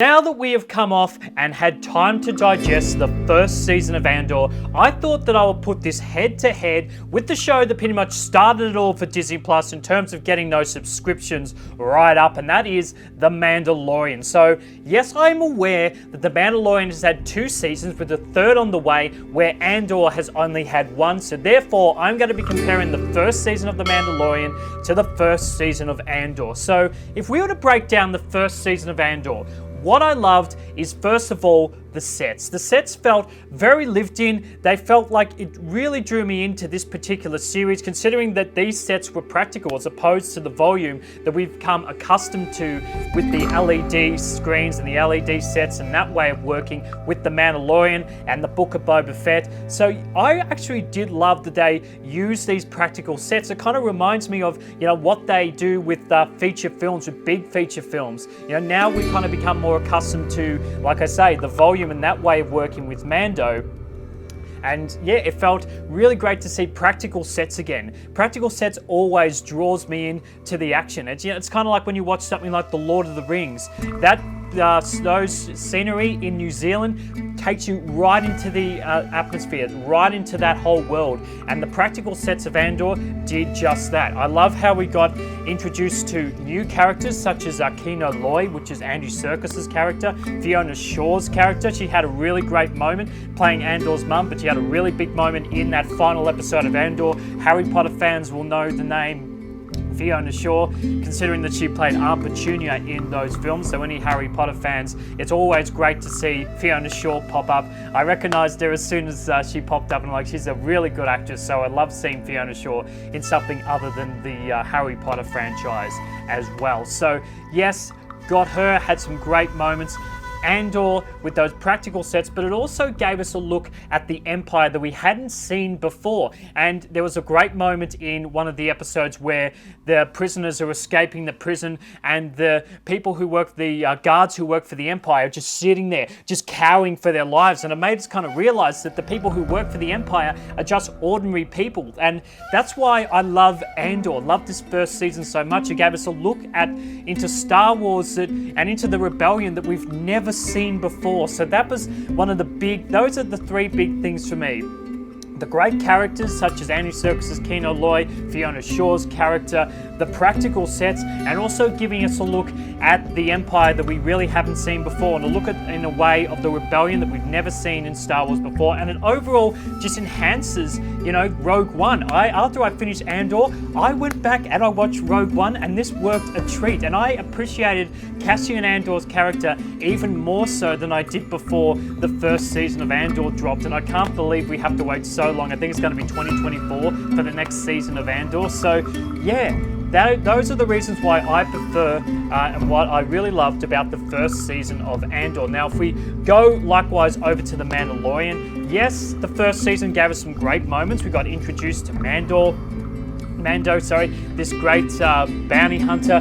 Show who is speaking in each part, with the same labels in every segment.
Speaker 1: Now that we have come off and had time to digest the first season of Andor, I thought that I would put this head to head with the show that pretty much started it all for Disney Plus in terms of getting those subscriptions right up, and that is The Mandalorian. So yes, I'm aware that The Mandalorian has had 2 seasons with a third on the way, where Andor has only had 1. So therefore, I'm going to be comparing the first season of The Mandalorian to the first season of Andor. So if we were to break down the first season of Andor, what I loved is, first of all, the sets. The sets felt very lived in. They felt like it really drew me into this particular series, considering that these sets were practical as opposed to the volume that we've come accustomed to with the LED screens and the LED sets and that way of working with The Mandalorian and the Book of Boba Fett. So I actually did love that they use these practical sets. It kind of reminds me of, what they do with feature films, with big feature films. Now we kind of become more accustomed to, like I say, the volume and that way of working with Mando. And yeah, it felt really great to see practical sets again. Practical sets always draws me in to the action. It's kind of like when you watch something like The Lord of the Rings. Those scenery in New Zealand takes you right into the atmosphere, right into that whole world. And the practical sets of Andor did just that. I love how we got introduced to new characters such as Kino Loy, which is Andy Serkis's character, Fiona Shaw's character. She had a really great moment playing Andor's mum, but she had a really big moment in that final episode of Andor. Harry Potter fans will know the name Fiona Shaw, considering that she played Aunt Petunia in those films. So any Harry Potter fans, it's always great to see Fiona Shaw pop up. I recognized her as soon as she popped up, and she's a really good actress, so I love seeing Fiona Shaw in something other than the Harry Potter franchise as well. So yes, got her, had some great moments. Andor with those practical sets, but it also gave us a look at the Empire that we hadn't seen before. And there was a great moment in one of the episodes where the prisoners are escaping the prison, and the people who work, the guards who work for the Empire, are just sitting there, just cowering for their lives. And it made us kind of realize that the people who work for the Empire are just ordinary people. And that's why I love Andor, love this first season so much. It gave us a look into Star Wars and into the rebellion that we've never seen before. So that was one of those are the 3 big things for me. The great characters such as Andy Serkis's Kino Loy, Fiona Shaw's character, the practical sets, and also giving us a look at the Empire that we really haven't seen before, and a look at, in a way, of the rebellion that we've never seen in Star Wars before. And it overall just enhances, Rogue One. After I finished Andor, I went back and I watched Rogue One, and this worked a treat. And I appreciated Cassian Andor's character even more so than I did before the first season of Andor dropped. And I can't believe we have to wait so long. I think it's going to be 2024 for the next season of Andor. So yeah, those are the reasons why I prefer and what I really loved about the first season of Andor. Now, if we go likewise over to The Mandalorian, yes, the first season gave us some great moments. We got introduced to Mando, this great bounty hunter,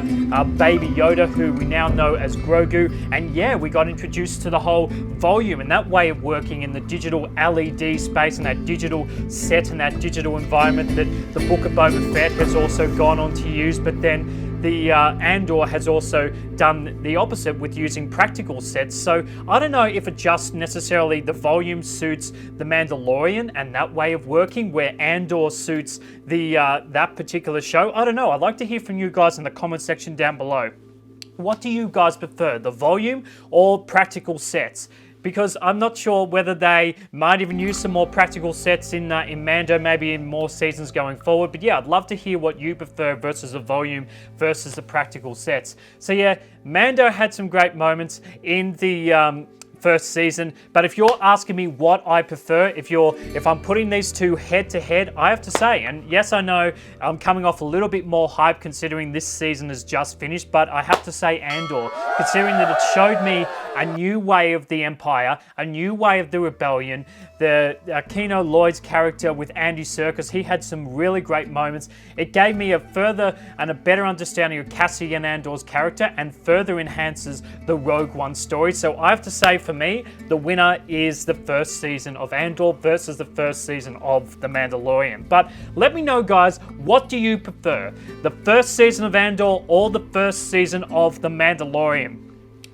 Speaker 1: Baby Yoda, who we now know as Grogu. And yeah, we got introduced to the whole volume and that way of working in the digital LED space and that digital set and that digital environment that the Book of Boba Fett has also gone on to use. But then the Andor has also done the opposite with using practical sets. So I don't know if it just necessarily the volume suits The Mandalorian and that way of working, where Andor suits the that particular show. I don't know. I'd like to hear from you guys in the comment section down below. What do you guys prefer, the volume or practical sets? Because I'm not sure whether they might even use some more practical sets in Mando, maybe in more seasons going forward. But yeah, I'd love to hear what you prefer versus the volume versus the practical sets. So yeah, Mando had some great moments in the first season, but if you're asking me what I prefer, if I'm putting these two head to head, I have to say, and yes, I know I'm coming off a little bit more hype considering this season has just finished, but I have to say Andor, considering that it showed me a new way of the Empire, a new way of the rebellion. The Kino Loy's character with Andy Serkis, he had some really great moments. It gave me a further and a better understanding of Cassian Andor's character and further enhances the Rogue One story. So I have to say, for me, the winner is the first season of Andor versus the first season of The Mandalorian. But let me know, guys, what do you prefer? The first season of Andor or the first season of The Mandalorian?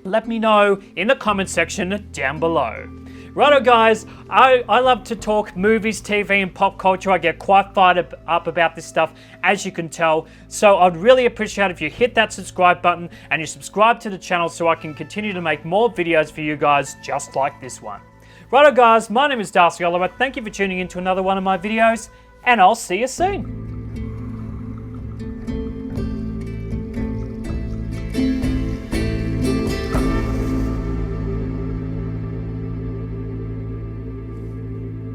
Speaker 1: let me know in the comment section down below. Righto guys, I love to talk movies, TV and pop culture. I get quite fired up about this stuff, as you can tell. So I'd really appreciate if you hit that subscribe button and you subscribe to the channel so I can continue to make more videos for you guys just like this one. Righto guys, my name is Darcy Oliver. Thank you for tuning in to another one of my videos, and I'll see you soon.